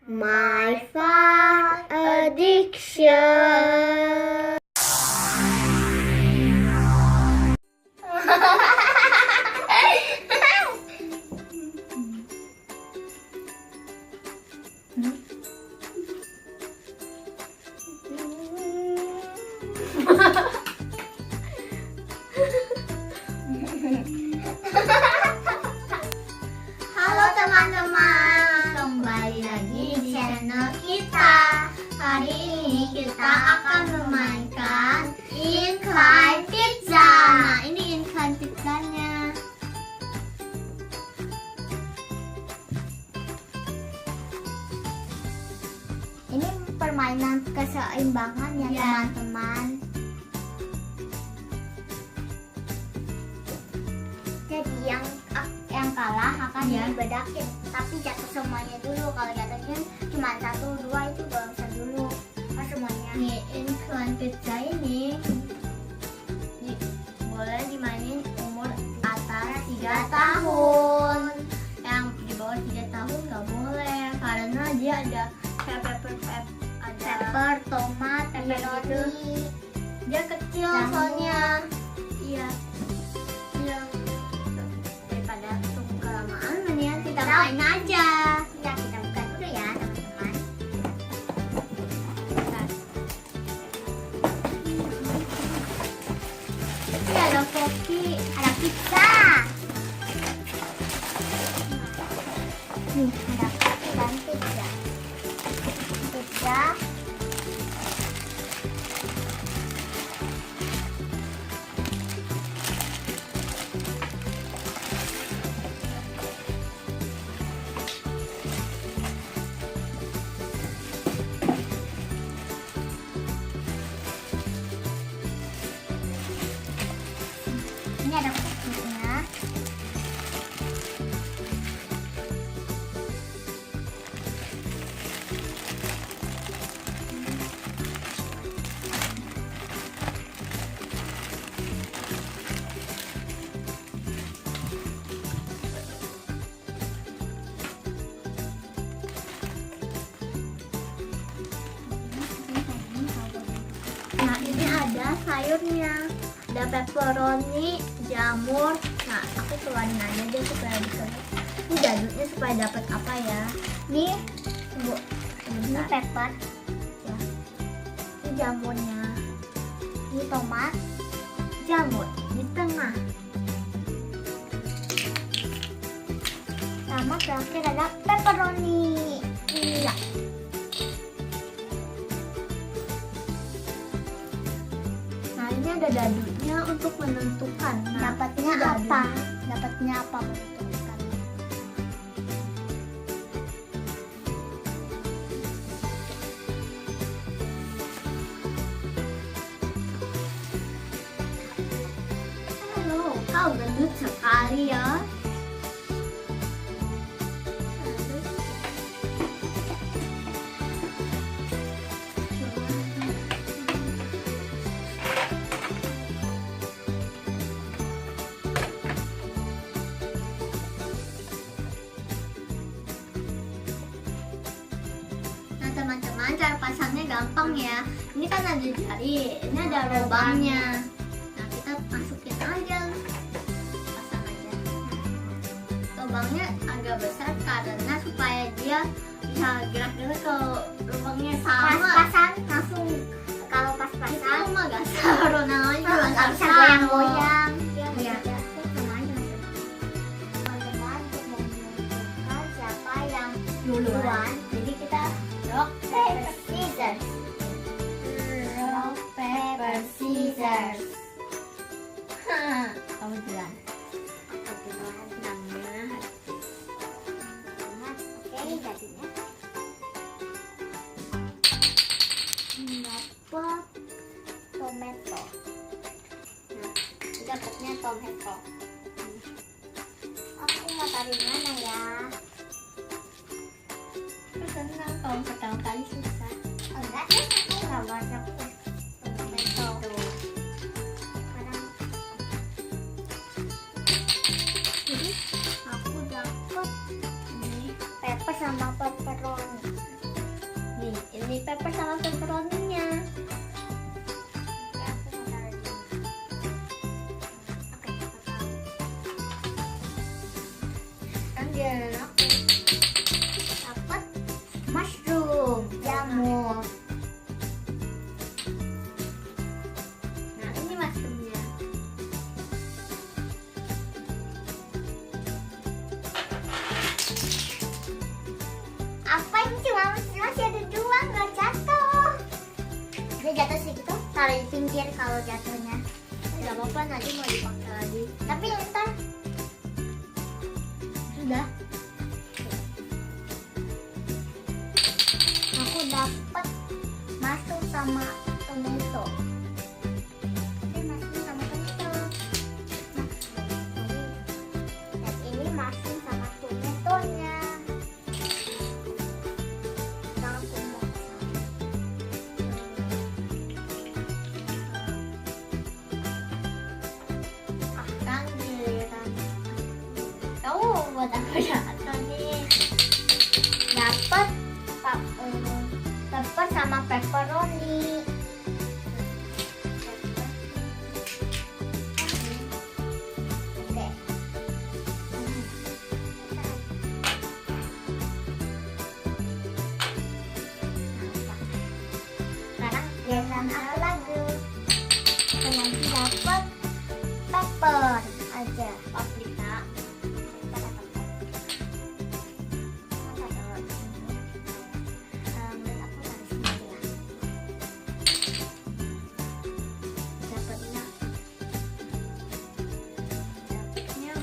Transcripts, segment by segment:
My fun addiction. Halo teman-teman, kembali lagi di channel kita. Hari ini kita akan memainkan Incline Pizza. Nah, ini Incline Pizzanya. Ini permainan keseimbangan ya teman-teman. Jadi yang kalah akan dibedakin, tapi jatuh semuanya dulu. Kalau jatuhnya cuma 1, 2 itu gak usah dulu, semuanya. Nih, Incline Pizza ini boleh dimainin umur atas 3 tahun. Yang di bawah 3 tahun gak boleh, karena dia ada pepper, tomat, pepperoni. Dia kecil soalnya. Iya. Kita main aja. Ya, kita buka dulu ya teman-teman. Ini ada kopi, ada pizza. Nih, ada kopi dan pizza. Pizza. Ini ada kopinya. Nah, ini ada sayurnya. Ada pepperoni, jamur. Nah, aku keluarin aja deh supaya bisa. Ini jadulnya supaya dapat apa ya? Nih, tunggu. Ini pepper. Ya. Ini jamurnya. Ini tomat, jamur di tengah. Sama terakhir ada pepperoni. Iya. Nah, ini ada dadanya untuk menentukan. Nah, dapatnya apa? Dapatnya apa menentukan? Halo, kau gendut sekali ya. Teman-teman, cara pasangnya gampang ya. Ini kan ada jari, ini ada lubangnya. Nah, kita masukin aja, pasang aja. Lubangnya agak besar karena supaya dia bisa gerak-gerak. Kalau lubangnya sama, pas-pasan langsung. Kalau pas-pasan itu mah gak seru, namanya juga gak bisa goyang-goyang. Iya. Teman-teman, untuk menentukan siapa yang duluan, jadi kita rock, paper, scissors. Rock, paper, scissors. Kamu duluan. Aku duluan. Namanya. Oke, jadinya. Dapat tomato. Nah, dapatnya tomato. Aku mau taruh mana ya? Senang kalau pertama kali susah. Enggak sih, aku nggak banyak tomato. Sekarang jadi aku dapat ini pepper sama pepperoni. pepper sama pepperoni-nya. Kan dia aku dapat mushroom, jamur. Nah, ini mushroomnya. Apa ini cuma masih ada dua, nggak jatuh. Dia jatuh sih gitu, taruh di pinggir kalau jatuhnya. Nggak apa-apa, nanti mau dipakai lagi. Tapi ntar sudah. Aku dapat masuk sama tomato. Ini masuk sama tomato. Dan ini masuk sama tomatonya. Buat aku jatuh nih. Dapat pepper sama pepperoni. Oke. Sekarang giliran aku lagi. Nanti dapat pepper aja. Paprika.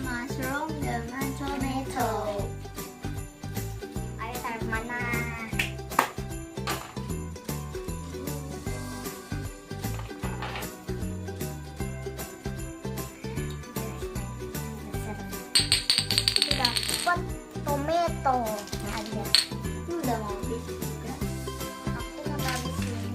Mushroom dengan tomato. Ayo taruh mana? Dapat tomato. Ada. Ini udah mau habis juga. Aku mau taruh sini.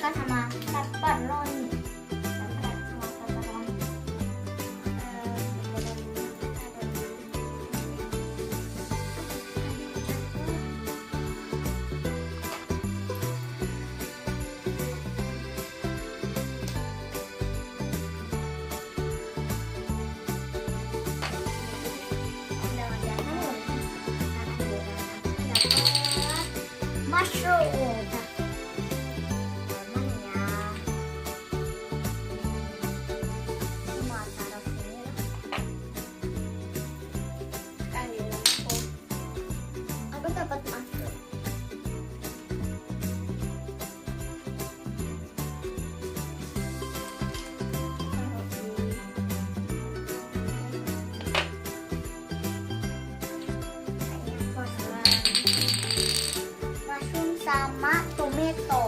Sama pepperoni. Mushroom. Dapat mushroom. Mushroom sama tomato.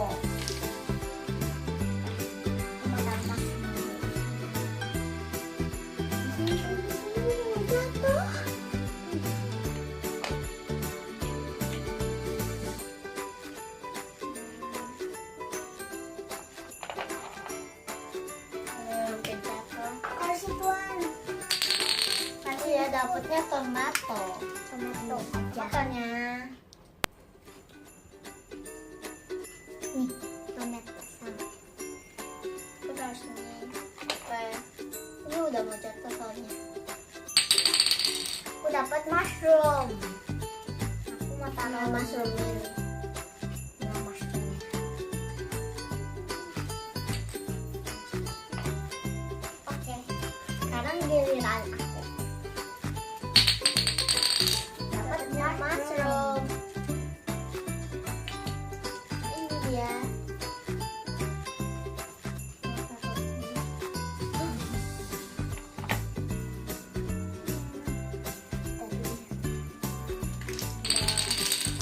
Nanti ya dapatnya tomato makanya nih tomato sama aku taruh sini supaya ini udah mau jatuh soalnya. Aku dapat mushroom, aku mau taruh mushroom ini. Giliran aku dapatnya mushroom. Ini dia.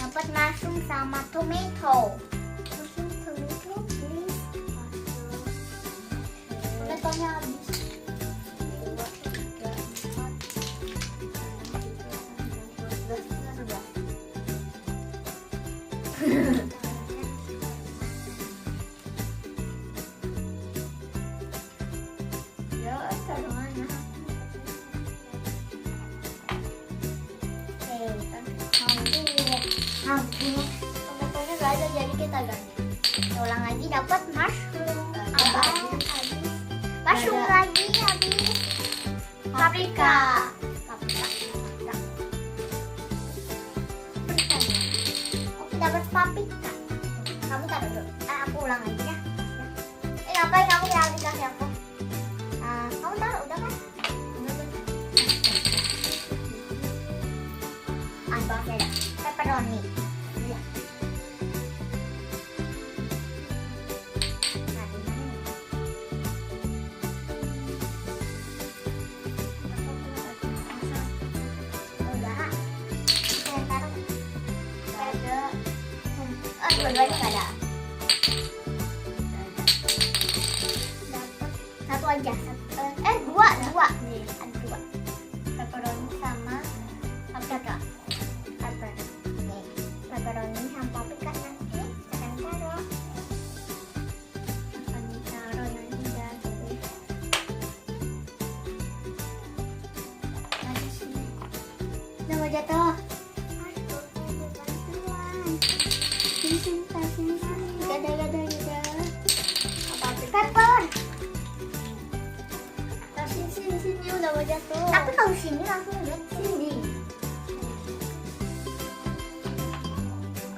Dapat mushroom sama tomato. Mushroom, tomato, please. Tomatonya habis. dapat mushroom. Habis. Mushroom Ada. lagi habis. Paprika. Paprika. Oke, dapat paprika. Kamu taruh dulu. Aku ulang lagi ya. Ngapain kamu yang dikasih aku? Kamu taruh udah kan? Bang ada pepperoni. Iya. Nah, di mana nih? Udah. Saya taruh. Nggak ada. Dua-duanya nggak ada. Dapat satu aja. Dua. Nih, ada dua. Pepperoni sama paprika. Pepperoni sama paprika nanti akan taruh nanti jadi nanti sini udah mau jatuh. Sini gada pepper Sini udah mau jatuh. tapi kalau sini langsung lihat sini.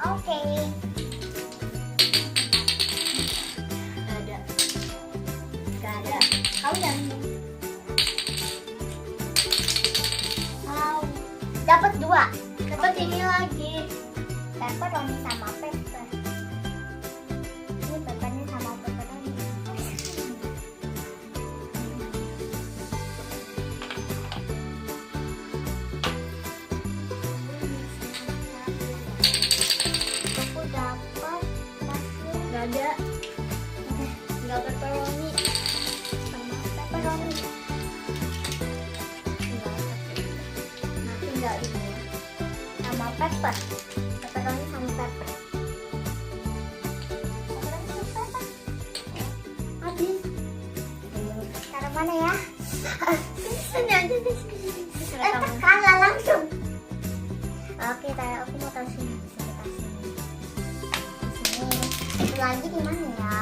Oke. Gak ada. Kamu jangan. Wow. Dapat dua. Dapat ini lagi. Pepperoni sama pepper. Ini pepperoni sama pepperoni. Aku dapat mushroom Gak ada. Gak pepperoni. sama pepperoni. Nanti gak ini. Sama pepper. Pepperoni sama pepper. Pepperoni sama pepper. Habis. Taruh mana ya? Sini aja di sini. Terserah kamu. Tekanlah langsung. Oke, aku mau taruh sini. Sekitar sini. Di sini. Itu lagi di mana ya?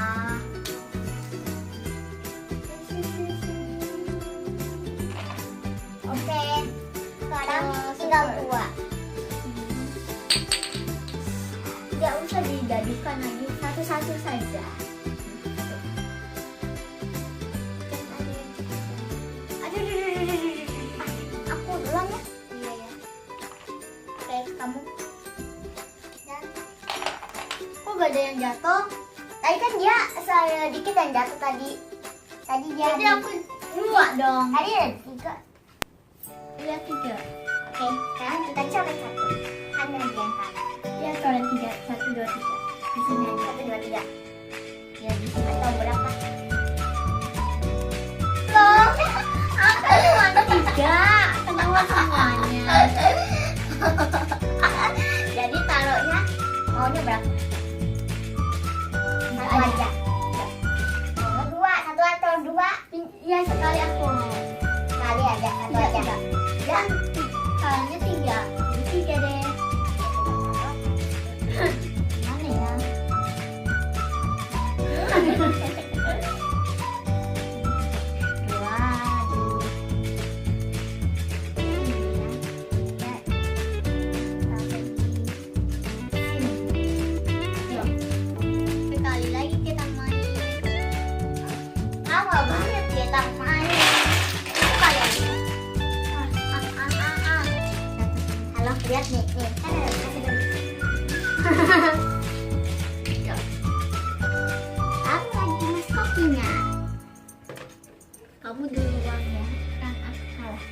Oke. Sekarang tinggal dua. Gak usah dijadikan lagi, satu-satu saja. Aku duluan ya. Iya ya. Oke, kamu. Dan Kok gak ada yang jatuh? tadi kan dia saya dikit yang jatuh tadi. Tadi dia. Jadi aku dua dong. Tadi ada tiga. Iya 3. Oke, sekarang kita coret satu. Kan yang diangkat. Iya coret 3. 1, 2, 3. Di sini aja. 1, 2, 3. Ya di sini. Atau berapa? Loh, aku cuma 3. Kenapa semuanya? Jadi taruhnya maunya berapa? Satu Ada. aja. Mau dua, satu atau dua? Iya sekali aku. Kali aja, satu aja. Dan kalinya 3. Jadi 3 deh. Mana ya? Dua. Sekali lagi kita main. Lama banget kita main. Itu kayak Halo, lihat nih, nih kan ada Ya. aku lagi mas kopinya. Kamu duluan ya. Kan aku salah.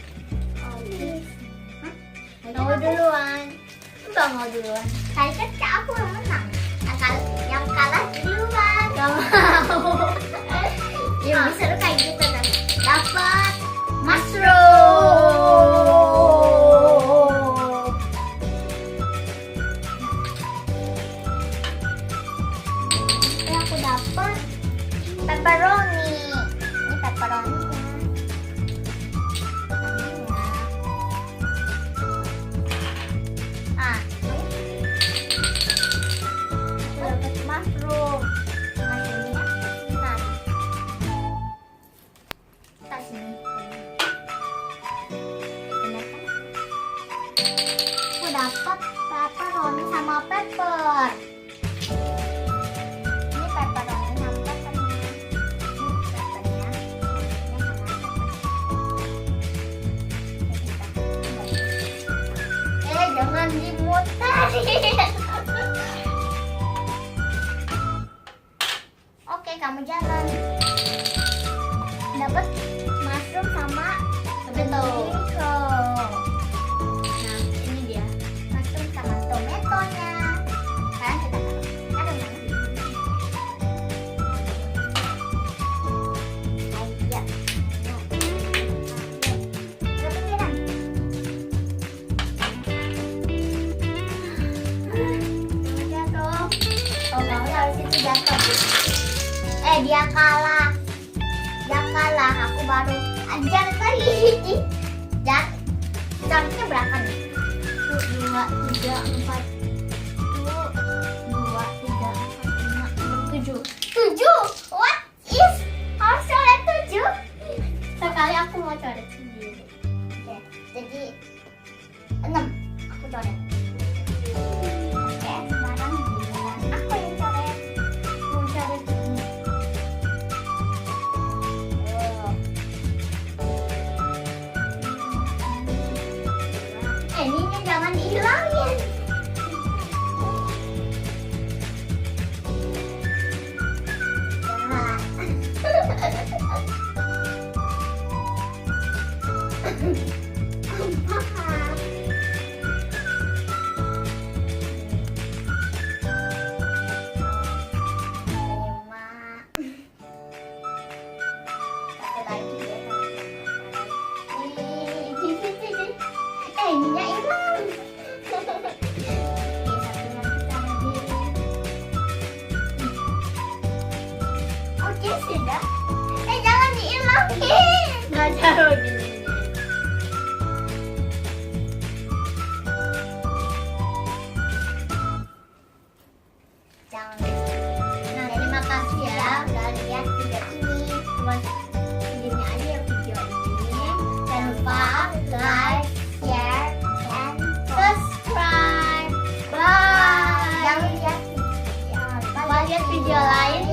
Oke. Kamu duluan. Enggak mau duluan. Tadi kan aku yang menang. Yang kalah duluan. Gak mau. Ya bisa lu kayak gitu kan. Dapat Mushroom. aku dapat pepperoni. Ini pepperoninya. Ah, aku dapat mushroom. Mushroom Oke, kamu jalan. Dapat mushroom sama Tomato. tomato. Nah, ini dia. Mushroom sama tomatonya. Sekarang kita taruh nanti. Ayo. Kepikiran. Jatuh. Oh, kamu harus itu jatuh. Dia kalah. Dia kalah. Aku baru ajar tadi. Dan jamnya berapa nih? 1, 2, 3, 4. 1, 2, 3, 4, 5, 6, 7. 7. What is? Harus coret 7. Sekali aku mau coret sendiri. Oke, jadi 6. Aku coret. Oke, sekarang giliran aku yang coret. Mau coret ini. Ininya jangan dihilangin. Nah. Paham. Lima. Satu lagi ya. Ininya hilang. Oke, satu lagi taruh di. Oke, sudah. Jangan dihilangin. Nggak taruh gini. Jangan. Nah, terima kasih ya. Udah lihat video ini. Buat segini aja ya video ini. Jangan lupa like, share, and Subscribe. bye. Bye. Jangan lihat. Mau lihat video lain